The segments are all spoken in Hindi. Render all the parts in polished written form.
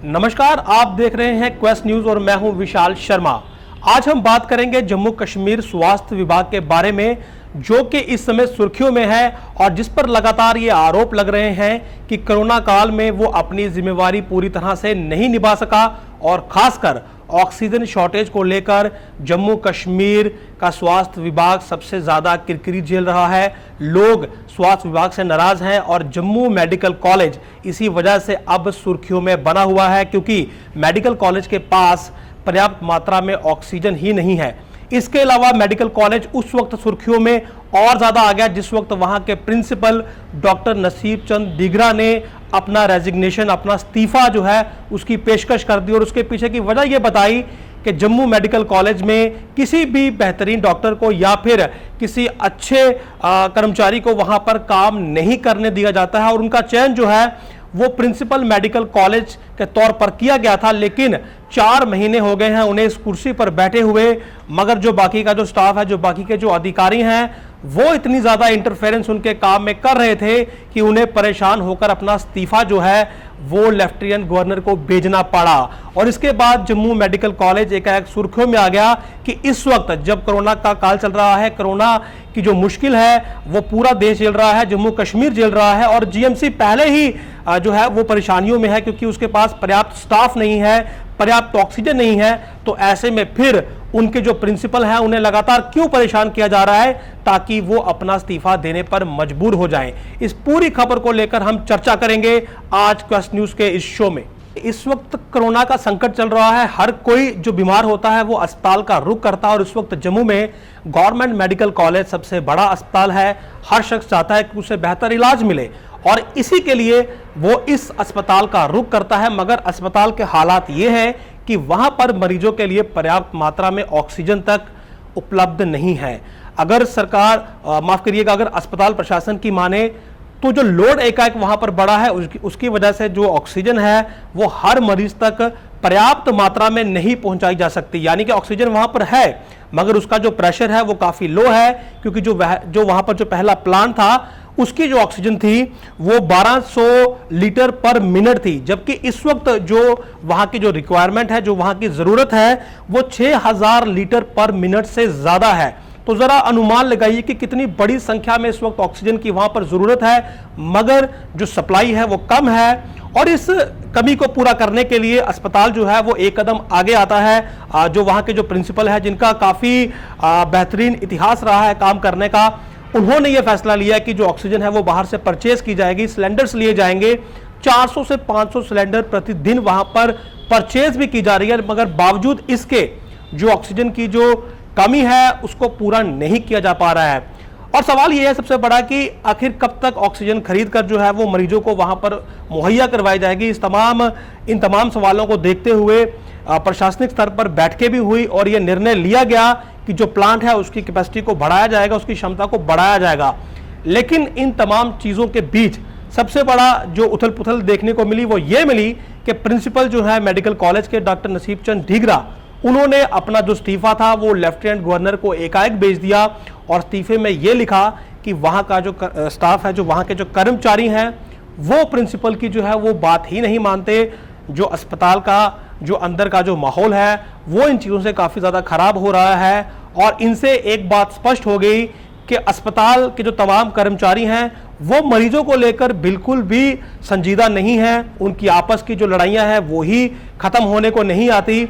नमस्कार, आप देख रहे हैं क्वेस्ट न्यूज और मैं हूं विशाल शर्मा। आज हम बात करेंगे जम्मू कश्मीर स्वास्थ्य विभाग के बारे में, जो कि इस समय सुर्खियों में है और जिस पर लगातार ये आरोप लग रहे हैं कि कोरोना काल में वो अपनी जिम्मेवारी पूरी तरह से नहीं निभा सका और खासकर ऑक्सीजन शॉर्टेज को लेकर जम्मू कश्मीर का स्वास्थ्य विभाग सबसे ज्यादा किरकिरी झेल रहा है। लोग स्वास्थ्य विभाग से नाराज हैं और जम्मू मेडिकल कॉलेज इसी वजह से अब सुर्खियों में बना हुआ है, क्योंकि मेडिकल कॉलेज के पास पर्याप्त मात्रा में ऑक्सीजन ही नहीं है। इसके अलावा मेडिकल कॉलेज उस वक्त सुर्खियों में और ज्यादा आ गया जिस वक्त वहां के प्रिंसिपल डॉक्टर नसीब चंद डीगरा ने अपना रेजिग्नेशन, अपना इस्तीफा जो है उसकी पेशकश कर दी और उसके पीछे की वजह यह बताई कि जम्मू मेडिकल कॉलेज में किसी भी बेहतरीन डॉक्टर को या फिर किसी अच्छे कर्मचारी को वहां पर काम नहीं करने दिया जाता है और उनका चयन जो है वो प्रिंसिपल मेडिकल कॉलेज के तौर पर किया गया था। लेकिन 4 महीने हो गए हैं उन्हें इस कुर्सी पर बैठे हुए, मगर जो बाकी का जो स्टाफ है, जो बाकी के जो अधिकारी हैं, वो इतनी ज्यादा इंटरफेरेंस उनके काम में कर रहे थे कि उन्हें परेशान होकर अपना इस्तीफा जो है वो लेफ्टिनेंट गवर्नर को भेजना पड़ा। और इसके बाद जम्मू मेडिकल कॉलेज एकाएक सुर्खियों में आ गया कि इस वक्त जब कोरोना का काल चल रहा है, कोरोना की जो मुश्किल है वो पूरा देश झेल रहा है, जम्मू कश्मीर झेल रहा है और जीएमसी पहले ही जो है वो परेशानियों में है, क्योंकि उसके पास पर्याप्त स्टाफ नहीं है, पर्याप्त ऑक्सीजन नहीं है। तो ऐसे में फिर उनके जो प्रिंसिपल हैं उन्हें लगातार क्यों परेशान किया जा रहा है, ताकि वो अपना इस्तीफा देने पर मजबूर हो जाएं। इस पूरी खबर को लेकर हम चर्चा करेंगे आज क्वेस्ट न्यूज के इस शो में। इस वक्त कोरोना का संकट चल रहा है, हर कोई जो बीमार होता है वो अस्पताल का रुख करता है और इस वक्त जम्मू में गवर्नमेंट मेडिकल कॉलेज सबसे बड़ा अस्पताल है। हर शख्स चाहता है कि उसे बेहतर इलाज मिले और इसी के लिए वो इस अस्पताल का रुख करता है, मगर अस्पताल के हालात ये हैं कि वहां पर मरीजों के लिए पर्याप्त मात्रा में ऑक्सीजन तक उपलब्ध नहीं है। अगर सरकार माफ करिएगा, अगर अस्पताल प्रशासन की माने तो जो लोड एकाएक वहां पर बढ़ा है उसकी वजह से जो ऑक्सीजन है वो हर मरीज तक पर्याप्त मात्रा में नहीं पहुंचाई जा सकती। यानी कि ऑक्सीजन वहां पर है मगर उसका जो प्रेशर है वो काफी लो है, क्योंकि जो वहां पर जो पहला प्लांट था उसकी जो ऑक्सीजन थी वो 1200 लीटर पर मिनट थी, जबकि इस वक्त जो वहां की जो रिक्वायरमेंट है, जो वहां की जरूरत है वो 6000 लीटर पर मिनट से ज्यादा है। तो जरा अनुमान लगाइए कि कितनी बड़ी संख्या में इस वक्त ऑक्सीजन की वहां पर जरूरत है, मगर जो सप्लाई है वो कम है। और इस कमी को पूरा करने के लिए अस्पताल जो है वो एक कदम आगे आता है। जो वहां के जो प्रिंसिपल है, जिनका काफी बेहतरीन इतिहास रहा है काम करने का, उन्होंने ये फैसला लिया कि जो ऑक्सीजन है वो बाहर से परचेज की जाएगी, सिलेंडर्स लिए जाएंगे। 400 से 500 सिलेंडर प्रतिदिन वहां पर परचेज भी की जा रही है, मगर बावजूद इसके जो ऑक्सीजन की जो कमी है उसको पूरा नहीं किया जा पा रहा है। और सवाल यह है सबसे बड़ा कि आखिर कब तक ऑक्सीजन खरीद कर जो है वो मरीजों को वहां पर मुहैया करवाई जाएगी। इन तमाम सवालों को देखते हुए प्रशासनिक स्तर पर बैठकें भी हुई और यह निर्णय लिया गया कि जो प्लांट है उसकी कैपेसिटी को बढ़ाया जाएगा, उसकी क्षमता को बढ़ाया जाएगा। लेकिन इन तमाम चीजों के बीच सबसे बड़ा जो उथल पुथल देखने को मिली वो ये मिली कि प्रिंसिपल जो है मेडिकल कॉलेज के डॉक्टर नसीब चंद डीगरा, उन्होंने अपना जो इस्तीफा था वो लेफ्टिनेंट गवर्नर को एकाएक भेज दिया और इस्तीफे में ये लिखा कि वहां का जो स्टाफ है, जो वहां के जो कर्मचारी हैं, वो प्रिंसिपल की जो है वो बात ही नहीं मानते। जो अस्पताल का जो अंदर का जो माहौल है वो इन चीज़ों से काफ़ी ज़्यादा खराब हो रहा है और इनसे एक बात स्पष्ट हो गई कि अस्पताल के जो तमाम कर्मचारी हैं वो मरीजों को लेकर बिल्कुल भी संजीदा नहीं है। उनकी आपस की जो लड़ाइयाँ हैं वो ही ख़त्म होने को नहीं आती।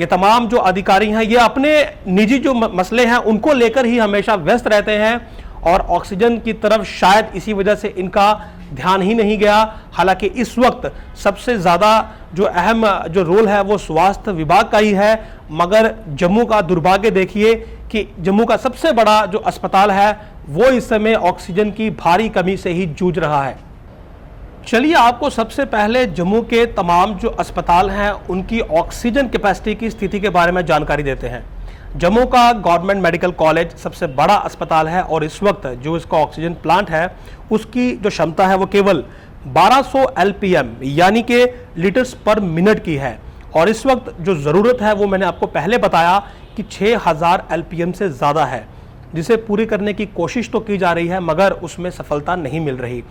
ये तमाम जो अधिकारी हैं ये अपने निजी जो मसले हैं उनको लेकर ही हमेशा व्यस्त रहते हैं और ऑक्सीजन की तरफ शायद इसी वजह से इनका ध्यान ही नहीं गया। हालांकि इस वक्त सबसे ज़्यादा जो अहम जो रोल है वो स्वास्थ्य विभाग का ही है, मगर जम्मू का दुर्भाग्य देखिए कि जम्मू का सबसे बड़ा जो अस्पताल है वो इस समय ऑक्सीजन की भारी कमी से ही जूझ रहा है। चलिए आपको सबसे पहले जम्मू के तमाम जो अस्पताल हैं उनकी ऑक्सीजन कैपेसिटी की स्थिति के बारे में जानकारी देते हैं। जम्मू का गवर्नमेंट मेडिकल कॉलेज सबसे बड़ा अस्पताल है और इस वक्त जो इसका ऑक्सीजन प्लांट है उसकी जो क्षमता है वो केवल 1200 LPM यानी कि लीटर्स पर मिनट की है। और इस वक्त जो ज़रूरत है वो मैंने आपको पहले बताया कि 6000 LPM से ज़्यादा है, जिसे पूरी करने की कोशिश तो की जा रही है मगर उसमें सफलता नहीं मिल रही।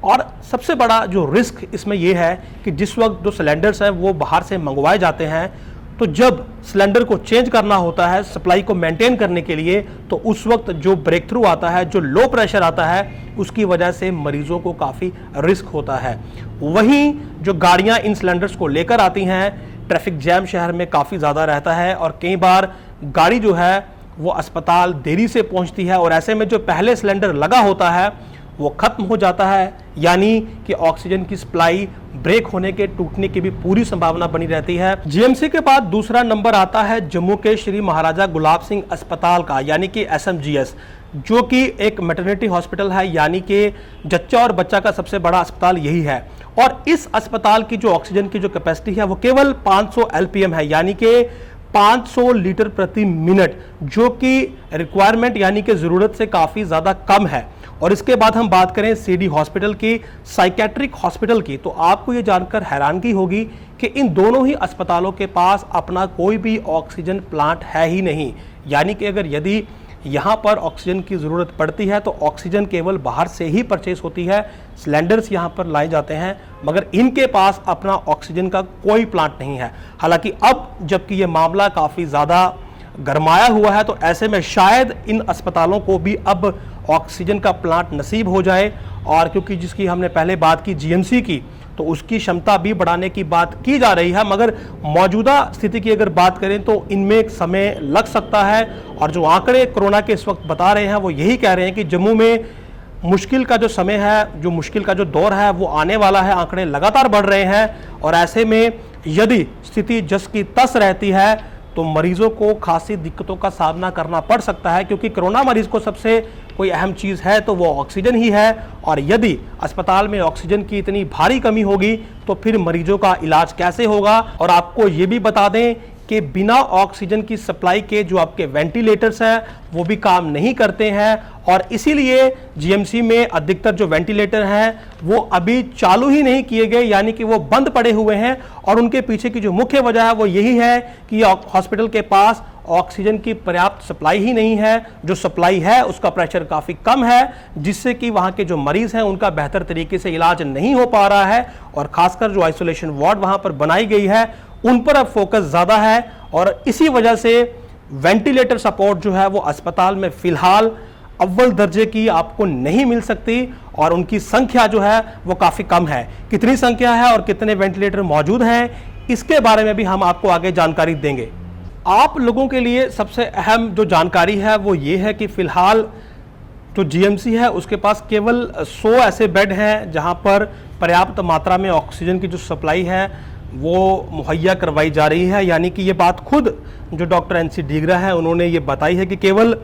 और सबसे बड़ा जो रिस्क इसमें यह है कि जिस वक्त जो सिलेंडर्स हैं वो बाहर से मंगवाए जाते हैं, तो जब सिलेंडर को चेंज करना होता है सप्लाई को मेंटेन करने के लिए, तो उस वक्त जो ब्रेक थ्रू आता है, जो लो प्रेशर आता है, उसकी वजह से मरीजों को काफ़ी रिस्क होता है। वहीं जो गाड़ियां इन सिलेंडर्स को लेकर आती हैं, ट्रैफिक जैम शहर में काफ़ी ज़्यादा रहता है और कई बार गाड़ी जो है वो अस्पताल देरी से पहुंचती है और ऐसे में जो पहले सिलेंडर लगा होता है वो खत्म हो जाता है, यानी कि ऑक्सीजन की सप्लाई ब्रेक होने के टूटने की भी पूरी संभावना बनी रहती है। जीएमसी के बाद दूसरा नंबर आता है जम्मू के श्री महाराजा गुलाब सिंह अस्पताल का, यानी कि एसएमजीएस, जो कि एक मैटरनिटी हॉस्पिटल है, यानी कि जच्चा और बच्चा का सबसे बड़ा अस्पताल यही है। और इस अस्पताल की जो ऑक्सीजन की जो कैपेसिटी है वो केवल 500 एलपीएम है, यानी कि 500 लीटर प्रति मिनट, जो कि रिक्वायरमेंट यानी कि जरूरत से काफी ज्यादा कम है। और इसके बाद हम बात करें सीडी हॉस्पिटल की, साइकेट्रिक हॉस्पिटल की, तो आपको ये जानकर हैरानगी होगी कि इन दोनों ही अस्पतालों के पास अपना कोई भी ऑक्सीजन प्लांट है ही नहीं। यानी कि यदि यहाँ पर ऑक्सीजन की ज़रूरत पड़ती है तो ऑक्सीजन केवल बाहर से ही परचेस होती है, सिलेंडर्स यहाँ पर लाए जाते हैं, मगर इनके पास अपना ऑक्सीजन का कोई प्लांट नहीं है। हालांकि अब जबकि ये मामला काफ़ी ज़्यादा गरमाया हुआ है, तो ऐसे में शायद इन अस्पतालों को भी अब ऑक्सीजन का प्लांट नसीब हो जाए। और क्योंकि जिसकी हमने पहले बात की जीएमसी की, तो उसकी क्षमता भी बढ़ाने की बात की जा रही है, मगर मौजूदा स्थिति की अगर बात करें तो इनमें एक समय लग सकता है। और जो आंकड़े कोरोना के इस वक्त बता रहे हैं वो यही कह रहे हैं कि जम्मू में मुश्किल का जो समय है, जो मुश्किल का जो दौर है वो आने वाला है। आंकड़े लगातार बढ़ रहे हैं और ऐसे में यदि स्थिति जस की तस रहती है तो मरीजों को खासी दिक्कतों का सामना करना पड़ सकता है, क्योंकि कोरोना मरीज को सबसे कोई अहम चीज़ है तो वो ऑक्सीजन ही है। और यदि अस्पताल में ऑक्सीजन की इतनी भारी कमी होगी तो फिर मरीजों का इलाज कैसे होगा। और आपको ये भी बता दें कि बिना ऑक्सीजन की सप्लाई के जो आपके वेंटिलेटर्स हैं वो भी काम नहीं करते हैं, और इसीलिए जीएमसी में अधिकतर जो वेंटिलेटर हैं वो अभी चालू ही नहीं किए गए, यानी कि वो बंद पड़े हुए हैं। और उनके पीछे की जो मुख्य वजह है वो यही है कि हॉस्पिटल के पास ऑक्सीजन की पर्याप्त सप्लाई ही नहीं है। जो सप्लाई है उसका प्रेशर काफ़ी कम है, जिससे कि वहाँ के जो मरीज़ हैं उनका बेहतर तरीके से इलाज नहीं हो पा रहा है। और खासकर जो आइसोलेशन वार्ड वहाँ पर बनाई गई है उन पर अब फोकस ज़्यादा है, और इसी वजह से वेंटिलेटर सपोर्ट जो है वो अस्पताल में फ़िलहाल अव्वल दर्जे की आपको नहीं मिल सकती, और उनकी संख्या जो है वो काफ़ी कम है। कितनी संख्या है और कितने वेंटिलेटर मौजूद हैं इसके बारे में भी हम आपको आगे जानकारी देंगे। आप लोगों के लिए सबसे अहम जो जानकारी है वो ये है कि फ़िलहाल जो जीएमसी है उसके पास केवल 100 ऐसे बेड हैं जहां पर पर्याप्त मात्रा में ऑक्सीजन की जो सप्लाई है वो मुहैया करवाई जा रही है। यानी कि ये बात खुद जो डॉक्टर एनसी डीगरा है उन्होंने ये बताई है कि केवल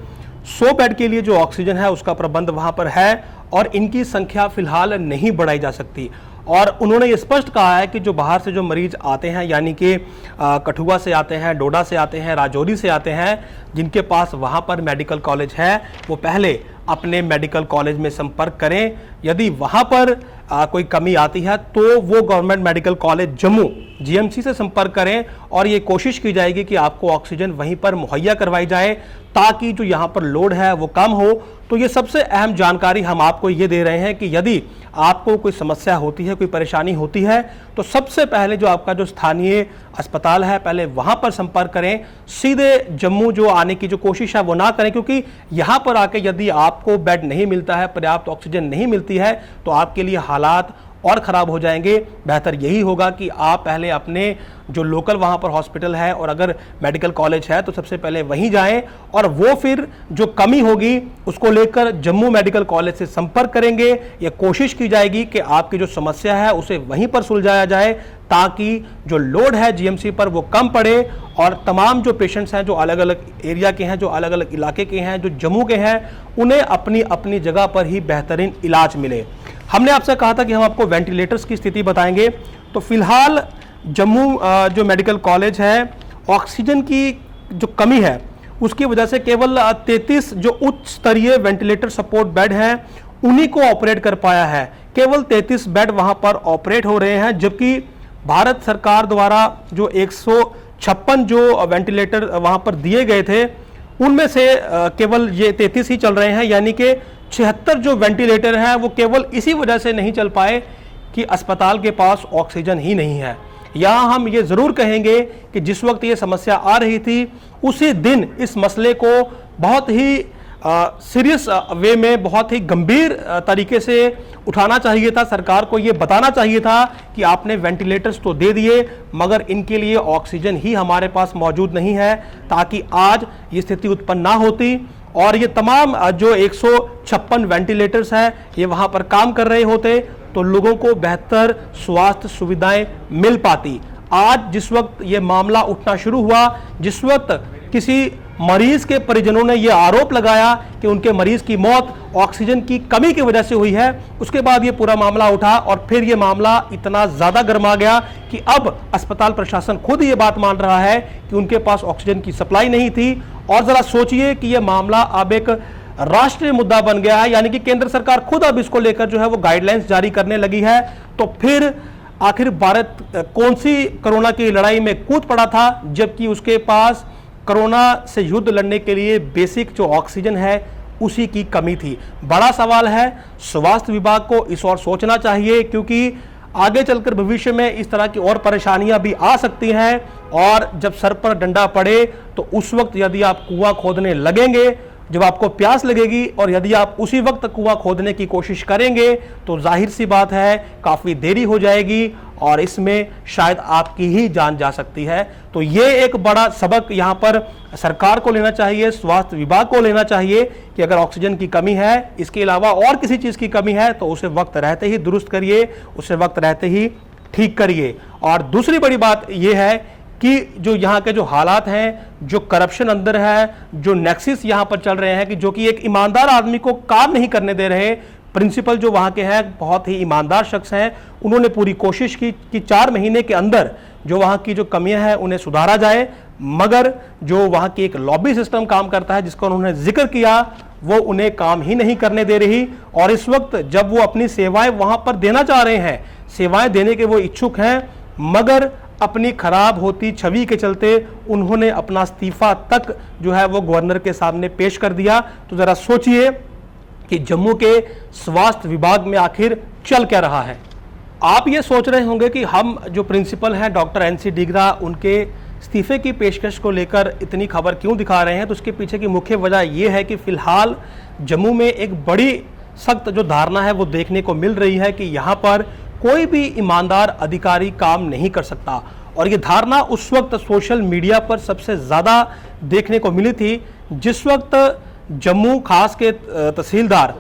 100 बेड के लिए जो ऑक्सीजन है उसका प्रबंध वहाँ पर है, और इनकी संख्या फिलहाल नहीं बढ़ाई जा सकती। और उन्होंने ये स्पष्ट कहा है कि जो बाहर से जो मरीज आते हैं, यानी कि कठुआ से आते हैं, डोडा से आते हैं, राजौरी से आते हैं, जिनके पास वहाँ पर मेडिकल कॉलेज है, वो पहले अपने मेडिकल कॉलेज में संपर्क करें। यदि वहाँ पर कोई कमी आती है तो वो government medical college Jammu GMC से संपर्क करें, और ये कोशिश की जाएगी कि आपको ऑक्सीजन वहीं पर मुहैया करवाई जाए ताकि जो यहाँ पर लोड है वो कम हो। तो ये सबसे अहम जानकारी हम आपको ये दे रहे हैं कि यदि आपको कोई समस्या होती है, कोई परेशानी होती है, तो सबसे पहले जो आपका जो स्थानीय अस्पताल है पहले वहाँ पर संपर्क करें। सीधे जम्मू जो आने की जो कोशिश है वो ना करें, क्योंकि यहाँ पर आके यदि आपको बेड नहीं मिलता है, पर्याप्त ऑक्सीजन नहीं मिलती है, तो आपके लिए हालात और ख़राब हो जाएंगे। बेहतर यही होगा कि आप पहले अपने जो लोकल वहाँ पर हॉस्पिटल है और अगर मेडिकल कॉलेज है तो सबसे पहले वहीं जाएं, और वो फिर जो कमी होगी उसको लेकर जम्मू मेडिकल कॉलेज से संपर्क करेंगे। ये कोशिश की जाएगी कि आपकी जो समस्या है उसे वहीं पर सुलझाया जाए, ताकि जो लोड है जीएमसी पर वो कम पड़े, और तमाम जो पेशेंट्स हैं जो अलग अलग एरिया के हैं, जो अलग अलग इलाके के हैं, जो जम्मू के हैं, उन्हें अपनी अपनी जगह पर ही बेहतरीन इलाज मिले। हमने आपसे कहा था कि हम आपको वेंटिलेटर्स की स्थिति बताएंगे, तो फिलहाल जम्मू जो मेडिकल कॉलेज है, ऑक्सीजन की जो कमी है उसकी वजह से केवल 33 जो उच्च स्तरीय वेंटिलेटर सपोर्ट बेड हैं उन्हीं को ऑपरेट कर पाया है। केवल 33 बेड वहां पर ऑपरेट हो रहे हैं, जबकि भारत सरकार द्वारा जो 156 जो वेंटिलेटर वहां पर दिए गए थे उनमें से केवल ये 33 ही चल रहे हैं, यानी कि 76 जो वेंटिलेटर हैं वो केवल इसी वजह से नहीं चल पाए कि अस्पताल के पास ऑक्सीजन ही नहीं है। यहाँ हम ये ज़रूर कहेंगे कि जिस वक्त ये समस्या आ रही थी उसी दिन इस मसले को बहुत ही सीरियस वे में, बहुत ही गंभीर तरीके से उठाना चाहिए था। सरकार को ये बताना चाहिए था कि आपने वेंटिलेटर्स तो दे दिए मगर इनके लिए ऑक्सीजन ही हमारे पास मौजूद नहीं है, ताकि आज ये स्थिति उत्पन्न ना होती और ये तमाम जो 156 वेंटिलेटर्स हैं ये वहाँ पर काम कर रहे होते तो लोगों को बेहतर स्वास्थ्य सुविधाएं मिल पाती। आज जिस वक्त ये मामला उठना शुरू हुआ, जिस वक्त किसी मरीज के परिजनों ने यह आरोप लगाया कि उनके मरीज की मौत ऑक्सीजन की कमी की वजह से हुई है, उसके बाद ये पूरा मामला उठा और फिर ये मामला इतना ज्यादा गर्मा गया कि अब अस्पताल प्रशासन खुद ये बात मान रहा है कि उनके पास ऑक्सीजन की सप्लाई नहीं थी। और जरा सोचिए कि यह मामला अब एक राष्ट्रीय मुद्दा बन गया है, यानी कि केंद्र सरकार खुद अब इसको लेकर जो है वो गाइडलाइंस जारी करने लगी है। तो फिर आखिर भारत कौन सी कोरोना की लड़ाई में कूद पड़ा था जबकि उसके पास कोरोना से युद्ध लड़ने के लिए बेसिक जो ऑक्सीजन है उसी की कमी थी। बड़ा सवाल है, स्वास्थ्य विभाग को इस ओर सोचना चाहिए क्योंकि आगे चलकर भविष्य में इस तरह की और परेशानियां भी आ सकती हैं और जब सर पर डंडा पड़े तो उस वक्त यदि आप कुआं खोदने लगेंगे, जब आपको प्यास लगेगी और यदि आप उसी वक्त कुआं खोदने की कोशिश करेंगे तो जाहिर सी बात है काफ़ी देरी हो जाएगी और इसमें शायद आपकी ही जान जा सकती है। तो ये एक बड़ा सबक यहाँ पर सरकार को लेना चाहिए, स्वास्थ्य विभाग को लेना चाहिए कि अगर ऑक्सीजन की कमी है, इसके अलावा और किसी चीज़ की कमी है तो उसे वक्त रहते ही दुरुस्त करिए, उसे वक्त रहते ही ठीक करिए। और दूसरी बड़ी बात यह है कि जो यहाँ के जो हालात हैं, जो करप्शन अंदर है, जो नेक्सिस यहाँ पर चल रहे हैं कि जो कि एक ईमानदार आदमी को काम नहीं करने दे रहे, प्रिंसिपल जो वहाँ के हैं बहुत ही ईमानदार शख्स हैं, उन्होंने पूरी कोशिश की कि 4 महीने के अंदर जो वहाँ की जो कमियां हैं उन्हें सुधारा जाए, मगर जो वहाँ की एक लॉबी सिस्टम काम करता है जिसका उन्होंने जिक्र किया वो उन्हें काम ही नहीं करने दे रही। और इस वक्त जब वो अपनी सेवाएं वहाँ पर देना चाह रहे हैं, सेवाएं देने के वो इच्छुक हैं, मगर अपनी खराब होती छवि के चलते उन्होंने अपना इस्तीफा तक जो है वो गवर्नर के सामने पेश कर दिया। तो जरा सोचिए कि जम्मू के स्वास्थ्य विभाग में आखिर चल क्या रहा है। आप ये सोच रहे होंगे कि हम जो प्रिंसिपल हैं डॉक्टर NC डिग्रा, उनके इस्तीफे की पेशकश को लेकर इतनी खबर क्यों दिखा रहे हैं, तो उसके पीछे की मुख्य वजह यह है कि फिलहाल जम्मू में एक बड़ी सख्त जो धारणा है वो देखने को मिल रही है कि यहाँ पर कोई भी ईमानदार अधिकारी काम नहीं कर सकता। और ये धारणा उस वक्त सोशल मीडिया पर सबसे ज़्यादा देखने को मिली थी जिस वक्त जम्मू खास के तहसीलदार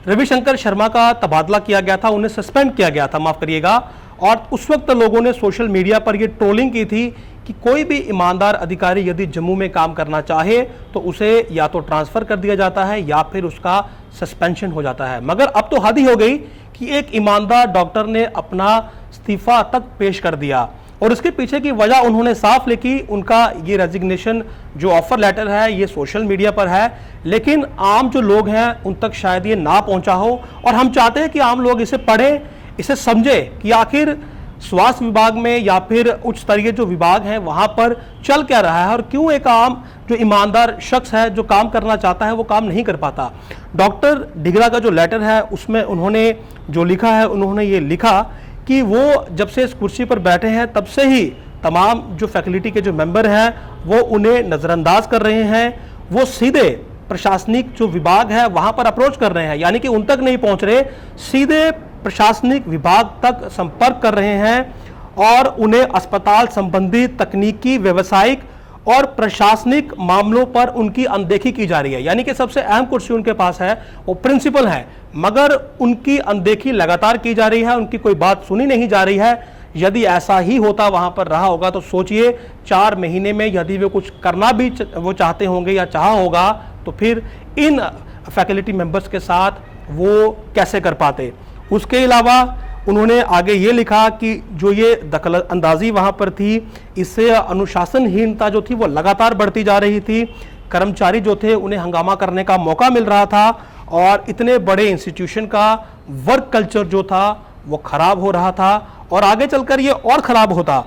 रविशंकर शर्मा का तबादला किया गया था, उन्हें सस्पेंड किया गया था, माफ़ करिएगा। और उस वक्त लोगों ने सोशल मीडिया पर ये ट्रोलिंग की थी कि कोई भी ईमानदार अधिकारी यदि जम्मू में काम करना चाहे तो उसे या तो ट्रांसफ़र कर दिया जाता है या फिर उसका सस्पेंशन हो जाता है। मगर अब तो हद ही हो गई कि एक ईमानदार डॉक्टर ने अपना इस्तीफा तक पेश कर दिया और उसके पीछे की वजह उन्होंने साफ लिखी। उनका ये रेजिग्नेशन जो ऑफर लेटर है ये सोशल मीडिया पर है, लेकिन आम जो लोग हैं उन तक शायद ये ना पहुंचा हो। और हम चाहते हैं कि आम लोग इसे पढ़ें, इसे समझें कि आखिर स्वास्थ्य विभाग में या फिर उच्च स्तरीय जो विभाग हैं वहाँ पर चल क्या रहा है और क्यों एक आम जो ईमानदार शख्स है जो काम करना चाहता है वो काम नहीं कर पाता। डॉक्टर डिग्रा का जो लेटर है उसमें उन्होंने जो लिखा है, उन्होंने ये लिखा कि वो जब से इस कुर्सी पर बैठे हैं तब से ही तमाम जो फैकल्टी के जो मेंबर हैं वो उन्हें नज़रअंदाज कर रहे हैं, वो सीधे प्रशासनिक जो विभाग है वहाँ पर अप्रोच कर रहे हैं, यानी कि उन तक नहीं पहुँच रहे, सीधे प्रशासनिक विभाग तक संपर्क कर रहे हैं और उन्हें अस्पताल संबंधी तकनीकी, व्यावसायिक और प्रशासनिक मामलों पर उनकी अनदेखी की जा रही है। यानी कि सबसे अहम कुर्सी उनके पास है वो प्रिंसिपल है, मगर उनकी अनदेखी लगातार की जा रही है, उनकी कोई बात सुनी नहीं जा रही है। यदि ऐसा ही होता वहां पर रहा होगा तो सोचिए 4 महीने में यदि वे कुछ करना भी वो चाहते होंगे या चाहा होगा तो फिर इन फैकल्टी मेंबर्स के साथ वो कैसे कर पाते। उसके अलावा उन्होंने आगे ये लिखा कि जो ये दखल अंदाजी वहाँ पर थी, इससे अनुशासनहीनता जो थी वो लगातार बढ़ती जा रही थी। कर्मचारी जो थे उन्हें हंगामा करने का मौका मिल रहा था और इतने बड़े इंस्टीट्यूशन का वर्क कल्चर जो था वो खराब हो रहा था और आगे चलकर ये और ख़राब होता।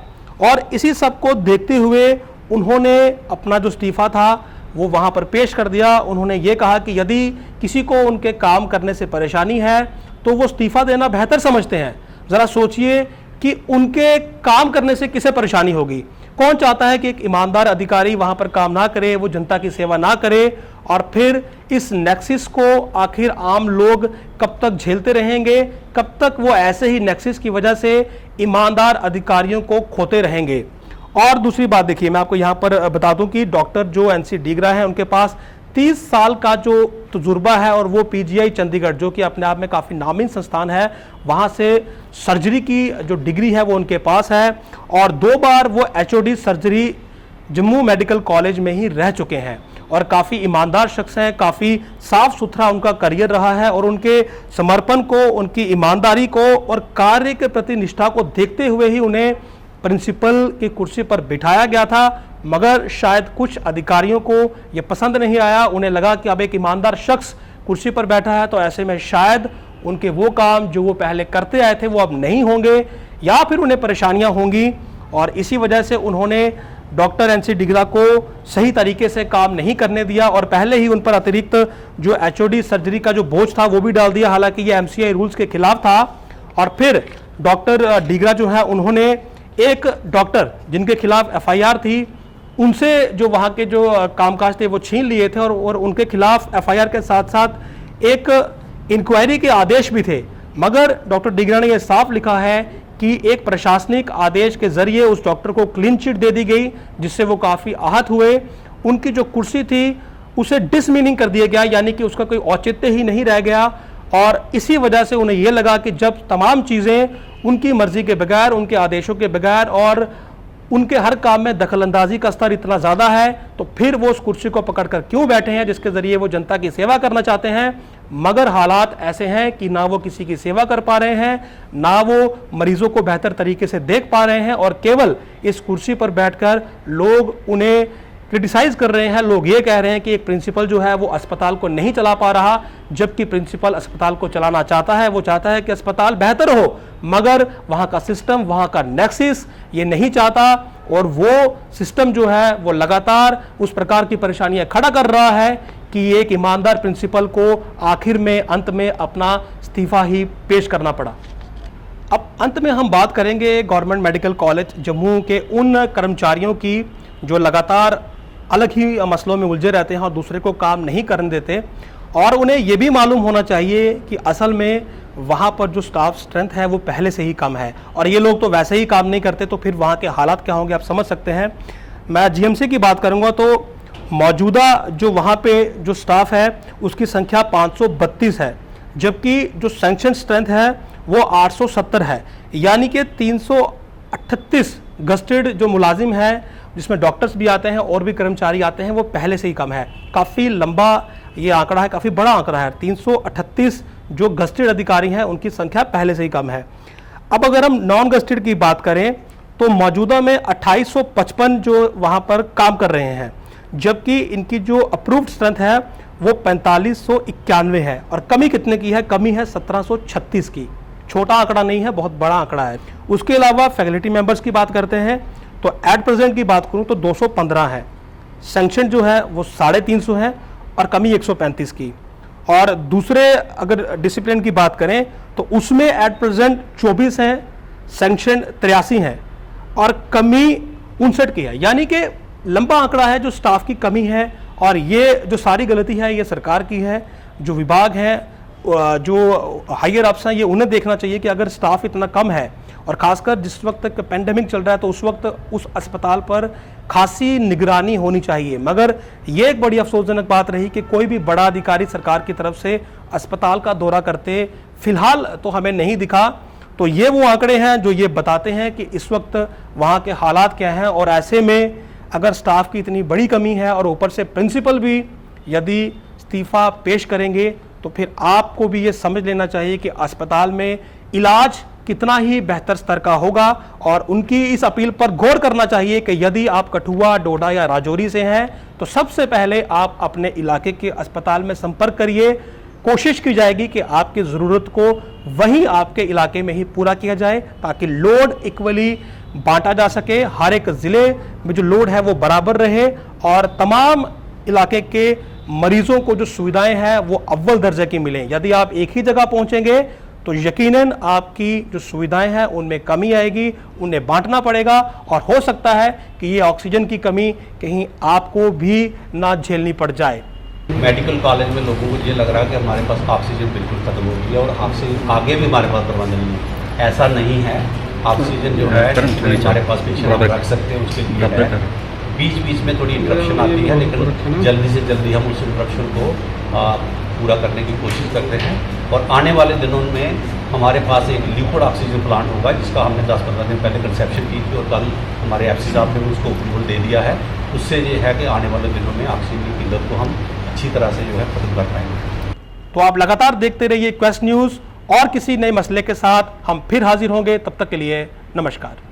और इसी सब को देखते हुए उन्होंने अपना जो इस्तीफ़ा था वो वहाँ पर पेश कर दिया। उन्होंने ये कहा कि यदि किसी को उनके काम करने से परेशानी है तो वो इस्तीफा देना बेहतर समझते हैं। ज़रा सोचिए कि उनके काम करने से किसे परेशानी होगी। कौन चाहता है कि एक ईमानदार अधिकारी वहाँ पर काम ना करे, वो जनता की सेवा ना करे, और फिर इस नेक्सिस को आखिर आम लोग कब तक झेलते रहेंगे, कब तक वो ऐसे ही नेक्सिस की वजह से ईमानदार अधिकारियों को खोते रहेंगे। और दूसरी बात देखिए, मैं आपको यहाँ पर बता दूं कि डॉक्टर जो एनसी डीगरा है उनके पास 30 साल का जो तजुर्बा है, और वो पीजीआई चंडीगढ़ जो कि अपने आप में काफ़ी नामी संस्थान है, वहाँ से सर्जरी की जो डिग्री है वो उनके पास है, और 2 बार वो HOD surgery Jammu medical college में ही रह चुके हैं, और काफ़ी ईमानदार शख्स हैं, काफ़ी साफ सुथरा उनका करियर रहा है, और उनके समर्पण को, उनकी ईमानदारी को और कार्य के प्रति निष्ठा को देखते हुए ही उन्हें प्रिंसिपल की कुर्सी पर बिठाया गया था। मगर शायद कुछ अधिकारियों को यह पसंद नहीं आया, उन्हें लगा कि अब एक ईमानदार शख्स कुर्सी पर बैठा है तो ऐसे में शायद उनके वो काम जो वो पहले करते आए थे वो अब नहीं होंगे, या फिर उन्हें परेशानियां होंगी, और इसी वजह से उन्होंने डॉक्टर एनसी डीगरा को सही तरीके से काम नहीं करने दिया, और पहले ही उन पर अतिरिक्त जो एचओडी सर्जरी का जो बोझ था वो भी डाल दिया, हालांकि ये एमसीआई रूल्स के खिलाफ था। और फिर डॉक्टर डीगरा जो है उन्होंने एक डॉक्टर जिनके खिलाफ एफआईआर थी उनसे जो वहाँ के जो कामकाज थे वो छीन लिए थे, और उनके खिलाफ एफआईआर के साथ साथ एक इंक्वायरी के आदेश भी थे। मगर डॉक्टर डीगरा ने यह साफ लिखा है कि एक प्रशासनिक आदेश के जरिए उस डॉक्टर को क्लीन चिट दे दी गई, जिससे वो काफ़ी आहत हुए। उनकी जो कुर्सी थी उसे डिसमीनिंग कर दिया गया, यानी कि उसका कोई औचित्य ही नहीं रह गया, और इसी वजह से उन्हें यह लगा कि जब तमाम चीज़ें उनकी मर्जी के बगैर, उनके आदेशों के बगैर और उनके हर काम में दखलंदाजी का स्तर इतना ज़्यादा है, तो फिर वो उस कुर्सी को पकड़कर क्यों बैठे हैं जिसके ज़रिए वो जनता की सेवा करना चाहते हैं। मगर हालात ऐसे हैं कि ना वो किसी की सेवा कर पा रहे हैं, ना वो मरीजों को बेहतर तरीके से देख पा रहे हैं, और केवल इस कुर्सी पर बैठकर लोग उन्हें क्रिटिसाइज कर रहे हैं। लोग ये कह रहे हैं कि एक प्रिंसिपल जो है वो अस्पताल को नहीं चला पा रहा, जबकि प्रिंसिपल अस्पताल को चलाना चाहता है। वो चाहता है कि अस्पताल बेहतर हो, मगर वहाँ का सिस्टम, वहाँ का नेक्सिस ये नहीं चाहता, और वो सिस्टम जो है वो लगातार उस प्रकार की परेशानियां खड़ा कर रहा है कि एक ईमानदार प्रिंसिपल को आखिर में अंत में अपना इस्तीफा ही पेश करना पड़ा। अब अंत में हम बात करेंगे गवर्नमेंट मेडिकल कॉलेज जम्मू के उन कर्मचारियों की जो लगातार अलग ही मसलों में उलझे रहते हैं और दूसरे को काम नहीं करने देते, और उन्हें यह भी मालूम होना चाहिए कि असल में वहाँ पर जो स्टाफ स्ट्रेंथ है वो पहले से ही कम है, और ये लोग तो वैसे ही काम नहीं करते, तो फिर वहाँ के हालात क्या होंगे आप समझ सकते हैं। मैं जीएमसी की बात करूँगा तो मौजूदा जो वहाँ पे जो स्टाफ है उसकी संख्या 532 है, जबकि जो सैंक्शन स्ट्रेंथ है वो 870 है, यानी कि 338 गस्टेड जो मुलाजिम है, जिसमें डॉक्टर्स भी आते हैं और भी कर्मचारी आते हैं, वो पहले से ही कम है। काफ़ी लंबा ये आंकड़ा है, काफ़ी बड़ा आंकड़ा है। 338 जो गस्टेड अधिकारी हैं उनकी संख्या पहले से ही कम है। अब अगर हम नॉन गस्टेड की बात करें तो मौजूदा में 2855 जो वहाँ पर काम कर रहे हैं, जबकि इनकी जो अप्रूव्ड स्ट्रेंथ है वो 4591 है, और कमी कितने की है? कमी है 1736 की। छोटा आंकड़ा नहीं है, बहुत बड़ा आंकड़ा है। उसके अलावा फैकल्टी मेंबर्स की बात करते हैं तो एट प्रेजेंट की बात करूं तो 215 है, सैंक्शन जो है वो 350 है, और कमी 135 की। और दूसरे अगर डिसिप्लिन की बात करें तो उसमें एट प्रेजेंट 24 हैं, सैंक्शन 83 हैं, और कमी 59 की है। यानी कि लंबा आंकड़ा है जो स्टाफ की कमी है, और ये जो सारी गलती है ये सरकार की है। जो विभाग हैं, जो हायर अप्स हैं, ये उन्हें देखना चाहिए कि अगर स्टाफ इतना कम है, और खासकर जिस वक्त तक पेंडेमिक चल रहा है, तो उस वक्त उस अस्पताल पर खासी निगरानी होनी चाहिए। मगर ये एक बड़ी अफसोसजनक बात रही कि कोई भी बड़ा अधिकारी सरकार की तरफ से अस्पताल का दौरा करते फिलहाल तो हमें नहीं दिखा। तो ये वो आंकड़े हैं जो ये बताते हैं कि इस वक्त वहाँ के हालात क्या हैं, और ऐसे में अगर स्टाफ की इतनी बड़ी कमी है और ऊपर से प्रिंसिपल भी यदि इस्तीफा पेश करेंगे, तो फिर आपको भी ये समझ लेना चाहिए कि अस्पताल में इलाज कितना ही बेहतर स्तर का होगा। और उनकी इस अपील पर गौर करना चाहिए कि यदि आप कठुआ, डोडा या राजौरी से हैं तो सबसे पहले आप अपने इलाके के अस्पताल में संपर्क करिए। कोशिश की जाएगी कि आपकी ज़रूरत को वहीं आपके इलाके में ही पूरा किया जाए, ताकि लोड इक्वली बांटा जा सके, हर एक ज़िले में जो लोड है वो बराबर रहे, और तमाम इलाके के मरीजों को जो सुविधाएं हैं वो अव्वल दर्जे की मिलें। यदि आप एक ही जगह पहुंचेंगे तो यकीनन आपकी जो सुविधाएं हैं उनमें कमी आएगी, उन्हें बांटना पड़ेगा और हो सकता है कि ये ऑक्सीजन की कमी कहीं आपको भी ना झेलनी पड़ जाए। मेडिकल कॉलेज में लोगों को ये लग रहा है कि हमारे पास ऑक्सीजन बिल्कुल ख़त्म हो गई है और ऑक्सीजन आगे भी हमारे पास प्रबंध नहीं है। ऐसा नहीं है, ऑक्सीजन जो है हमारे पास पेशेंट रख सकते हैं, उसके लिए है। बीच बीच में थोड़ी इंटरप्शन आती है, लेकिन जल्दी से जल्दी हम उस इंटरप्शन को पूरा करने की कोशिश करते हैं। और आने वाले दिनों में हमारे पास एक लिक्विड ऑक्सीजन प्लांट होगा, जिसका हमने 10-15 दिन पहले कंसेप्शन की थी और कल हमारे एफसी साहब ने उसको अप्रूवल दे दिया है। उससे ये है कि आने वाले दिनों में ऑक्सीजन की किल्लत को हम अच्छी तरह से जो है खत्म कर पाएंगे। तो आप लगातार देखते रहिए क्वेस्ट न्यूज़ और किसी नए मसले के साथ हम फिर हाजिर होंगे। तब तक के लिए नमस्कार।